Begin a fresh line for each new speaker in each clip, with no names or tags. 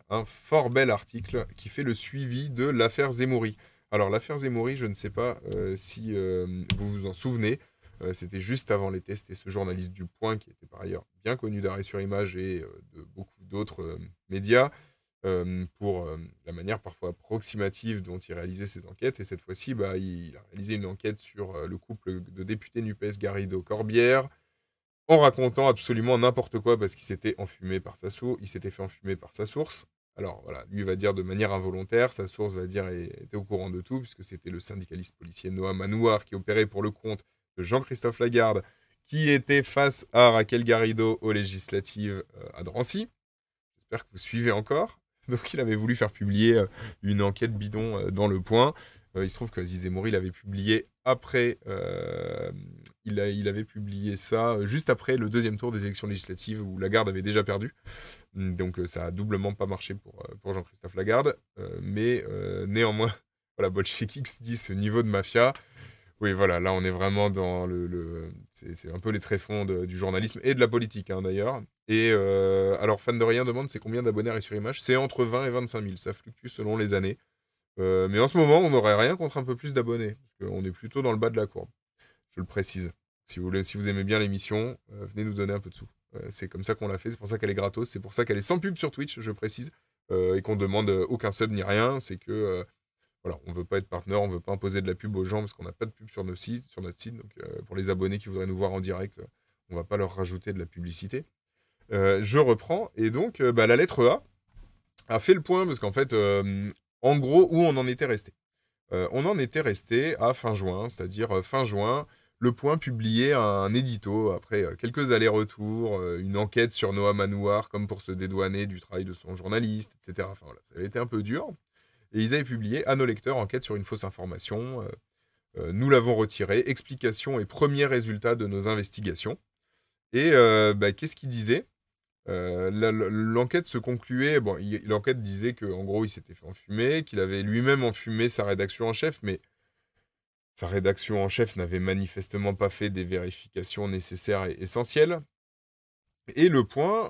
un fort bel article qui fait le suivi de l'affaire Zemouri. Alors l'affaire Zemouri, je ne sais pas si vous vous en souvenez, c'était juste avant l'été, c'était ce journaliste du Point qui était par ailleurs bien connu d'Arrêt sur Image et de beaucoup d'autres médias pour la manière parfois approximative dont il réalisait ses enquêtes. Et cette fois-ci, bah, il a réalisé une enquête sur le couple de députés NUPES Garrido-Corbière, en racontant absolument n'importe quoi parce qu'il s'était enfumé par sa source, il s'était fait enfumer par sa source. Alors voilà, lui va dire de manière involontaire, sa source va dire était au courant de tout, puisque c'était le syndicaliste policier Noah Manouar qui opérait pour le compte de Jean-Christophe Lagarde, qui était face à Raquel Garrido aux législatives à Drancy. J'espère que vous suivez encore. Donc il avait voulu faire publier une enquête bidon dans Le Point. Il se trouve que Aziz Emory l'avait publié après. Il avait publié ça juste après le deuxième tour des élections législatives où Lagarde avait déjà perdu. Donc ça a doublement pas marché pour Jean-Christophe Lagarde. Mais néanmoins, voilà, Bolshevik dit ce niveau de mafia. Oui, voilà, là on est vraiment dans c'est un peu les tréfonds du journalisme et de la politique hein, d'ailleurs. Et alors Fan de Rien demande c'est combien d'abonnés à sur Image. C'est entre 20 et 25 000, ça fluctue selon les années. Mais en ce moment on n'aurait rien contre un peu plus d'abonnés, parce qu'on est plutôt dans le bas de la courbe, je le précise. Si vous aimez bien l'émission, venez nous donner un peu de sous. C'est comme ça qu'on l'a fait, c'est pour ça qu'elle est gratos, c'est pour ça qu'elle est sans pub sur Twitch, je précise, et qu'on demande aucun sub ni rien, c'est que voilà, on veut pas être partenaire, on veut pas imposer de la pub aux gens parce qu'on n'a pas de pub sur notre site. Donc, pour les abonnés qui voudraient nous voir en direct, on va pas leur rajouter de la publicité. Je reprends. Et donc, bah, la lettre A fait le point parce qu'en fait, en gros, où on en était resté. On en était resté à fin juin, c'est-à-dire fin juin. Le Point publiait un édito après quelques allers-retours, une enquête sur Noah Manouar, comme pour se dédouaner du travail de son journaliste, etc. Enfin voilà, ça avait été un peu dur. Et ils avaient publié à nos lecteurs enquête sur une fausse information. Nous l'avons retiré. Explication et premiers résultats de nos investigations. Et bah, qu'est-ce qu'il disait L'enquête se concluait. Bon, l'enquête disait qu'en gros, il s'était fait enfumer, qu'il avait lui-même enfumé sa rédaction en chef, mais sa rédaction en chef n'avait manifestement pas fait des vérifications nécessaires et essentielles. Et le Point,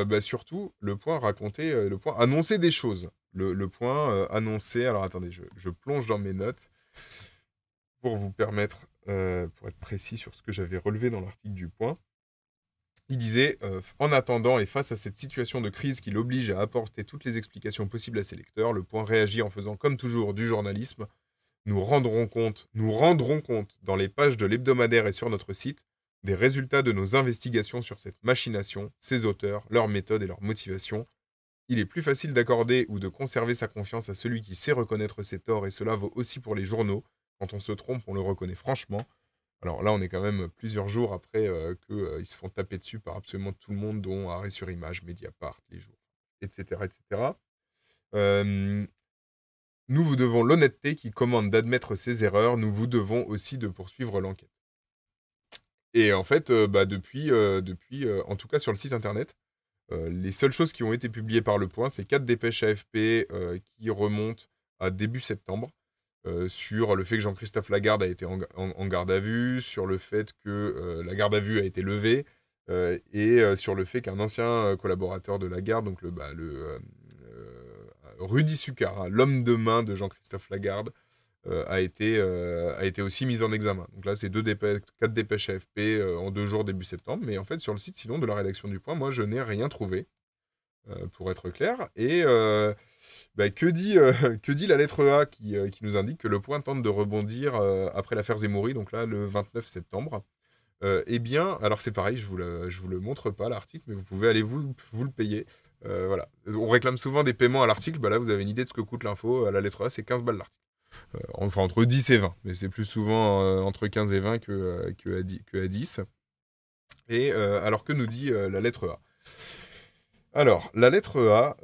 bah, surtout, le Point racontait, le Point annonçait des choses. Le Point annonçait, alors attendez, je plonge dans mes notes pour vous permettre, pour être précis sur ce que j'avais relevé dans l'article du Point. Il disait, en attendant et face à cette situation de crise qui l'oblige à apporter toutes les explications possibles à ses lecteurs, le Point réagit en faisant comme toujours du journalisme. Nous rendrons compte dans les pages de l'hebdomadaire et sur notre site des résultats de nos investigations sur cette machination, ses auteurs, leurs méthodes et leurs motivations. Il est plus facile d'accorder ou de conserver sa confiance à celui qui sait reconnaître ses torts, et cela vaut aussi pour les journaux. Quand on se trompe, on le reconnaît franchement. Alors là, on est quand même plusieurs jours après qu'ils se font taper dessus par absolument tout le monde, dont Arrêt sur Image, Mediapart, Les Jours, etc. etc. Euh, nous vous devons l'honnêteté qui commande d'admettre ses erreurs, nous vous devons aussi de poursuivre l'enquête. Et en fait, bah, depuis en tout cas sur le site internet, les seules choses qui ont été publiées par Le Point, c'est 4 dépêches AFP qui remontent à début septembre, sur le fait que Jean-Christophe Lagarde a été en garde à vue, sur le fait que la garde à vue a été levée, et sur le fait qu'un ancien collaborateur de Lagarde, donc Rudy Succar, hein, l'homme de main de Jean-Christophe Lagarde, a été aussi mis en examen. Donc là, c'est 4 dépêches AFP en 2 jours début septembre. Mais en fait, sur le site sinon de la rédaction du Point, moi, je n'ai rien trouvé, pour être clair. Et bah, que dit la lettre A qui nous indique que le Point tente de rebondir après l'affaire Zemouri, donc là, le 29 septembre. Eh bien, alors c'est pareil, je vous le montre pas l'article, mais vous pouvez aller vous le payer. Voilà. On réclame souvent des paiements à l'article, bah là vous avez une idée de ce que coûte l'info. À la lettre A, c'est 15 balles l'article. Enfin, entre 10 et 20, mais c'est plus souvent entre 15 et 20 que à 10. Et alors que nous dit la lettre A? Alors, la lettre A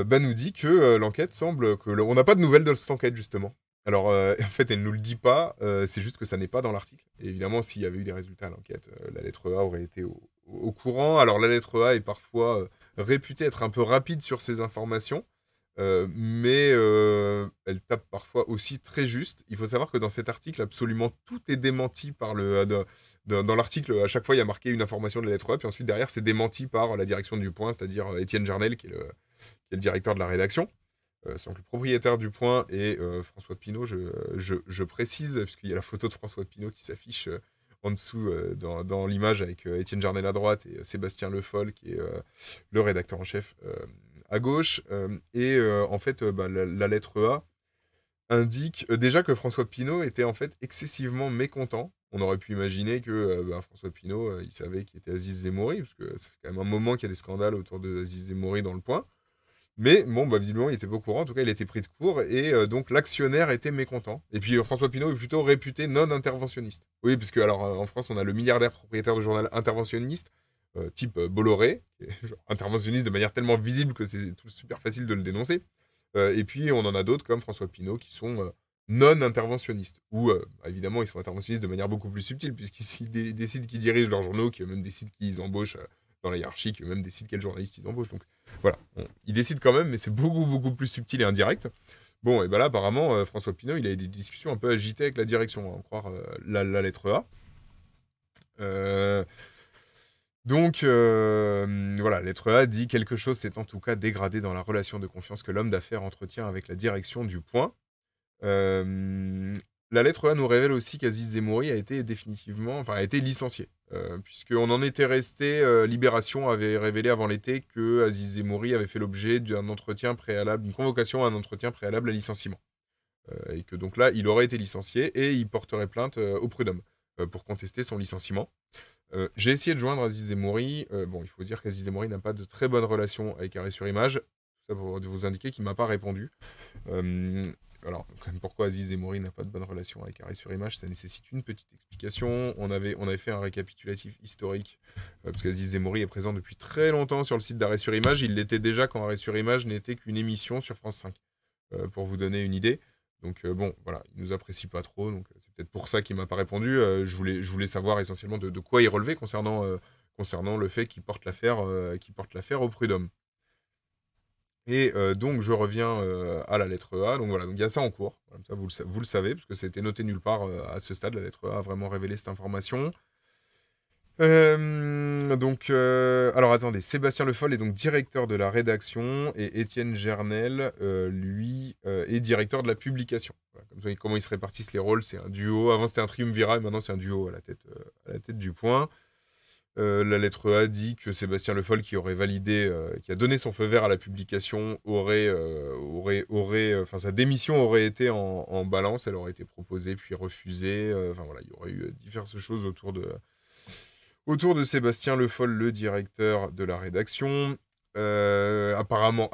bah, nous dit que l'enquête semble on n'a pas de nouvelles de cette enquête, justement. Alors, en fait, elle ne nous le dit pas, c'est juste que ça n'est pas dans l'article. Et évidemment, s'il y avait eu des résultats à l'enquête, la lettre A aurait été au courant. Alors, la lettre A est parfois réputée être un peu rapide sur ses informations. mais elle tape parfois aussi très juste. Il faut savoir que dans cet article, absolument tout est démenti par dans l'article, à chaque fois, il y a marqué une information de la lettre A, puis ensuite, derrière, c'est démenti par la direction du Point, c'est-à-dire Étienne Jarnel, qui est le directeur de la rédaction. Donc le propriétaire du Point est François Pinault, je précise, puisqu'il y a la photo de François Pinault qui s'affiche en dessous dans l'image avec Étienne Jarnel à droite et Sébastien Le Foll, qui est le rédacteur en chef à gauche. En fait, la lettre A indique déjà que François Pinault était en fait excessivement mécontent. On aurait pu imaginer que François Pinault, il savait qui était Aziz Zemmouri, parce que ça fait quand même un moment qu'il y a des scandales autour de Aziz Zemmouri dans le Point. Mais bon, visiblement, il était pas au courant. En tout cas, il était pris de court. Et donc, l'actionnaire était mécontent. Et puis, François Pinault est plutôt réputé non-interventionniste. Oui, parce que, alors, en France, on a le milliardaire propriétaire du journal interventionniste, type Bolloré, qui est genre interventionniste de manière tellement visible que c'est super facile de le dénoncer. Et puis, on en a d'autres comme François Pinault qui sont non-interventionnistes. Ou, évidemment, ils sont interventionnistes de manière beaucoup plus subtile, puisqu'ils décident qui dirigent leurs journaux, qui eux-mêmes décident qui ils embauchent dans la hiérarchie, qui eux-mêmes décident quels journalistes ils embauchent. Donc, voilà, il décide quand même, mais c'est beaucoup, beaucoup plus subtil et indirect. Bon, et ben là, apparemment, François Pinault, il a eu des discussions un peu agitées avec la direction, à en croire la lettre A. Voilà, la lettre A dit quelque chose s'est en tout cas dégradé dans la relation de confiance que l'homme d'affaires entretient avec la direction du Point. La lettre A nous révèle aussi qu'Aziz Zemmouri a été a été licencié. Puisqu'on en était resté, Libération avait révélé avant l'été que Aziz Zemmouri avait fait l'objet d'une convocation à un entretien préalable à licenciement. Et que donc là, il aurait été licencié et il porterait plainte au prud'homme pour contester son licenciement. J'ai essayé de joindre Aziz Zemmouri. Il faut dire qu'Aziz Zemmouri n'a pas de très bonne relation avec Arrêt sur Image. Tout ça pour vous indiquer qu'il ne m'a pas répondu. Alors, quand même, pourquoi Aziz Zemmouri n'a pas de bonne relation avec Arrêt sur Image, ça nécessite une petite explication. On avait fait un récapitulatif historique, parce qu'Aziz Zemmouri est présent depuis très longtemps sur le site d'Arrêt sur Image. Il l'était déjà quand Arrêt sur Image n'était qu'une émission sur France 5, pour vous donner une idée. Donc voilà, il nous apprécie pas trop, donc c'est peut-être pour ça qu'il m'a pas répondu. Je voulais savoir essentiellement de quoi il relevait concernant le fait qu'il porte l'affaire au prud'homme. Et donc je reviens à la lettre A. Donc voilà, donc il y a ça en cours. Comme ça, vous le savez, parce que ça a été noté nulle part à ce stade. La lettre A a vraiment révélé cette information. Alors attendez, Sébastien Le Foll est donc directeur de la rédaction et Étienne Gernel, lui, est directeur de la publication. Voilà, comme ça, comment ils se répartissent les rôles, c'est un duo. Avant c'était un triumvirat, et maintenant c'est un duo à la tête du Point. La lettre A dit que Sébastien Le Foll, qui aurait validé, qui a donné son feu vert à la publication, sa démission aurait été en balance, elle aurait été proposée puis refusée. Voilà, il y aurait eu diverses choses autour de Sébastien Le Foll, le directeur de la rédaction. Apparemment,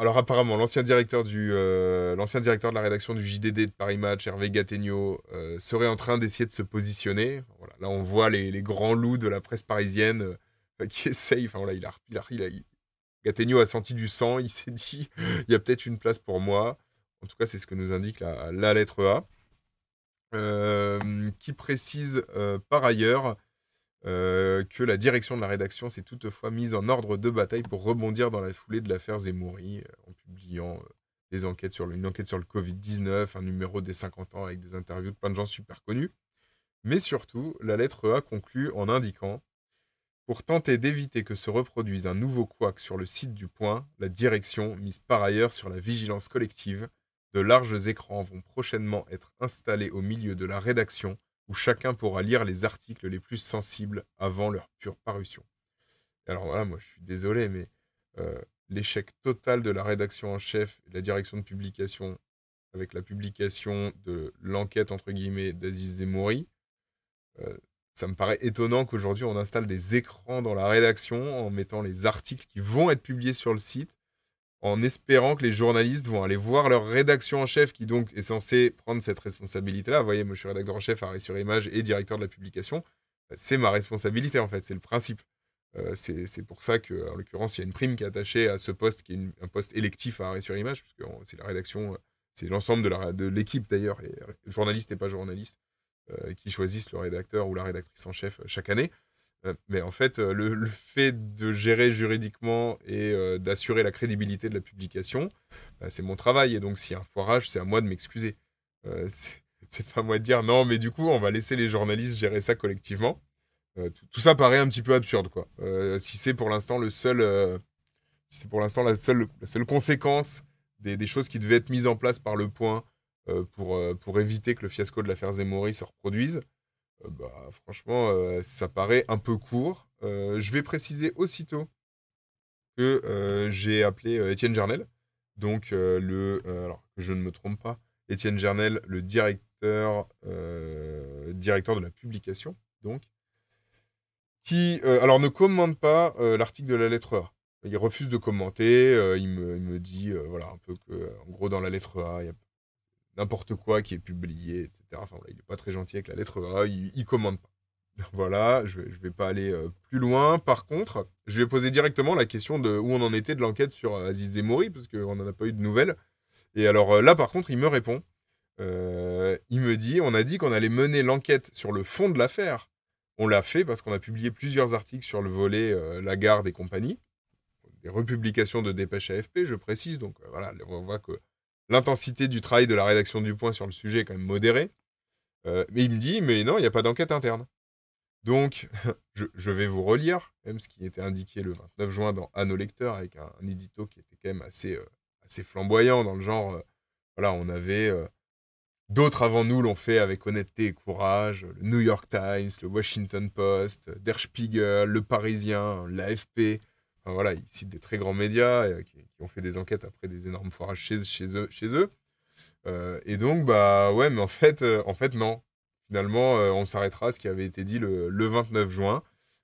l'ancien directeur de la rédaction du JDD de Paris Match, Hervé Gattegno, serait en train d'essayer de se positionner. Voilà, là, on voit les grands loups de la presse parisienne qui essayent. Gattegno a senti du sang, il s'est dit, il y a peut-être une place pour moi. En tout cas, c'est ce que nous indique la lettre A, qui précise par ailleurs que la direction de la rédaction s'est toutefois mise en ordre de bataille pour rebondir dans la foulée de l'affaire Zemmouri, en publiant une enquête sur le Covid-19, un numéro des 50 ans avec des interviews de plein de gens super connus. Mais surtout, la lettre A conclut en indiquant « Pour tenter d'éviter que se reproduise un nouveau couac sur le site du Point, la direction mise par ailleurs sur la vigilance collective. De larges écrans vont prochainement être installés au milieu de la rédaction où chacun pourra lire les articles les plus sensibles avant leur pure parution. » Alors voilà, moi je suis désolé, mais l'échec total de la rédaction en chef et de la direction de publication avec la publication de l'enquête, entre guillemets, d'Aziz Zemmouri, ça me paraît étonnant qu'aujourd'hui on installe des écrans dans la rédaction en mettant les articles qui vont être publiés sur le site, en espérant que les journalistes vont aller voir leur rédaction en chef, qui donc est censée prendre cette responsabilité-là. Vous voyez, moi je suis rédacteur en chef à Arrêt sur Image et directeur de la publication. C'est ma responsabilité en fait, c'est le principe. C'est pour ça qu'en l'occurrence, il y a une prime qui est attachée à ce poste, qui est un poste électif à Arrêt sur Image, puisque c'est la rédaction, c'est l'ensemble de l'équipe d'ailleurs, journaliste et pas journaliste, qui choisissent le rédacteur ou la rédactrice en chef chaque année. Mais en fait, le fait de gérer juridiquement et d'assurer la crédibilité de la publication, bah, c'est mon travail. Et donc, s'il y a un foirage, c'est à moi de m'excuser. C'est pas à moi de dire non, mais du coup, on va laisser les journalistes gérer ça collectivement. Tout ça paraît un petit peu absurde, quoi. Si c'est pour l'instant si c'est pour l'instant la seule conséquence des choses qui devaient être mises en place par Le Point pour éviter que le fiasco de l'affaire Zemmouri se reproduise, bah, franchement, ça paraît un peu court. Je vais préciser aussitôt que j'ai appelé Étienne Jarnel, donc alors que je ne me trompe pas, Étienne Jarnel, le directeur de la publication, donc, qui alors ne commente pas l'article de la lettre A. Il refuse de commenter, il me dit, voilà, un peu que, en gros, dans la lettre A, il y a n'importe quoi qui est publié, etc. Enfin, voilà, il n'est pas très gentil avec la lettre A, il commente pas. Voilà, je vais pas aller plus loin. Par contre, je lui ai posé directement la question de où on en était de l'enquête sur Aziz Zemmouri, parce qu'on n'en a pas eu de nouvelles. Et alors là, par contre, il me répond. Il me dit, on a dit qu'on allait mener l'enquête sur le fond de l'affaire. On l'a fait parce qu'on a publié plusieurs articles sur le volet Lagarde et compagnie, des republications de dépêches AFP, je précise. Donc voilà, on voit que l'intensité du travail de la rédaction du Point sur le sujet est quand même modérée. Mais il me dit, mais non, il n'y a pas d'enquête interne. Donc, je vais vous relire, même ce qui était indiqué le 29 juin dans Anneau Lecteur, avec un édito qui était quand même assez flamboyant, dans le genre, voilà, on avait d'autres avant nous l'ont fait avec honnêteté et courage, le New York Times, le Washington Post, Der Spiegel, le Parisien, l'AFP. Enfin, voilà, ils citent des très grands médias qui ont fait des enquêtes après des énormes foirages chez eux. Et donc, bah ouais, mais en fait non. Finalement, on s'arrêtera à ce qui avait été dit le 29 juin,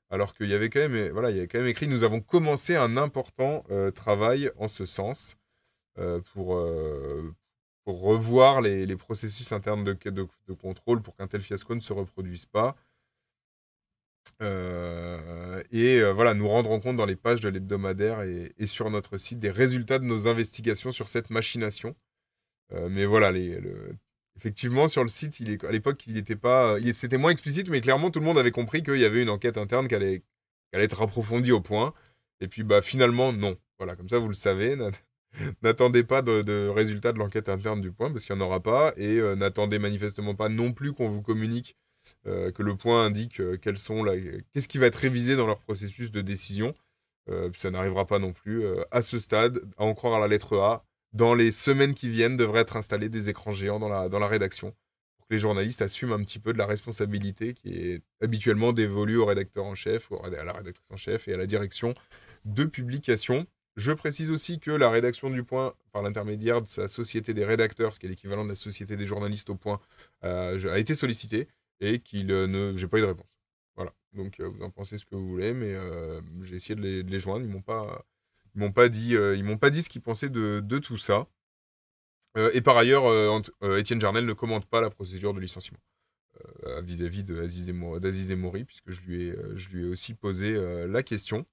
alors qu'il y avait quand même, voilà, il y avait quand même écrit, nous avons commencé un important travail en ce sens euh, pour, euh, pour revoir les processus internes de contrôle pour qu'un tel fiasco ne se reproduise pas. Voilà, nous rendrons compte dans les pages de l'hebdomadaire et sur notre site des résultats de nos investigations sur cette machination. Mais voilà, effectivement, sur le site, à l'époque, il était pas, c'était moins explicite, mais clairement, tout le monde avait compris qu'il y avait une enquête interne qui allait être approfondie au point. Et puis, bah, finalement, non. Voilà, comme ça, vous le savez. N'attendez pas de résultats de l'enquête interne du Point, parce qu'il n'y en aura pas. Et n'attendez manifestement pas non plus qu'on vous communique, que le Point indique qu'est-ce qui va être révisé dans leur processus de décision. Ça n'arrivera pas non plus à ce stade, à en croire à la lettre A. Dans les semaines qui viennent, devraient être installés des écrans géants dans la rédaction pour que les journalistes assument un petit peu de la responsabilité qui est habituellement dévolue au rédacteur en chef, à la rédactrice en chef et à la direction de publication. Je précise aussi que la rédaction du Point, par l'intermédiaire de sa société des rédacteurs, ce qui est l'équivalent de la société des journalistes au Point, a été sollicitée et j'ai pas eu de réponse. Voilà, donc vous en pensez ce que vous voulez, mais j'ai essayé de les joindre, ils m'ont pas dit ce qu'ils pensaient de tout ça. Et par ailleurs, Étienne Jarnel ne commente pas la procédure de licenciement vis-à-vis d'Aziz Zemmouri, puisque je lui ai aussi posé la question.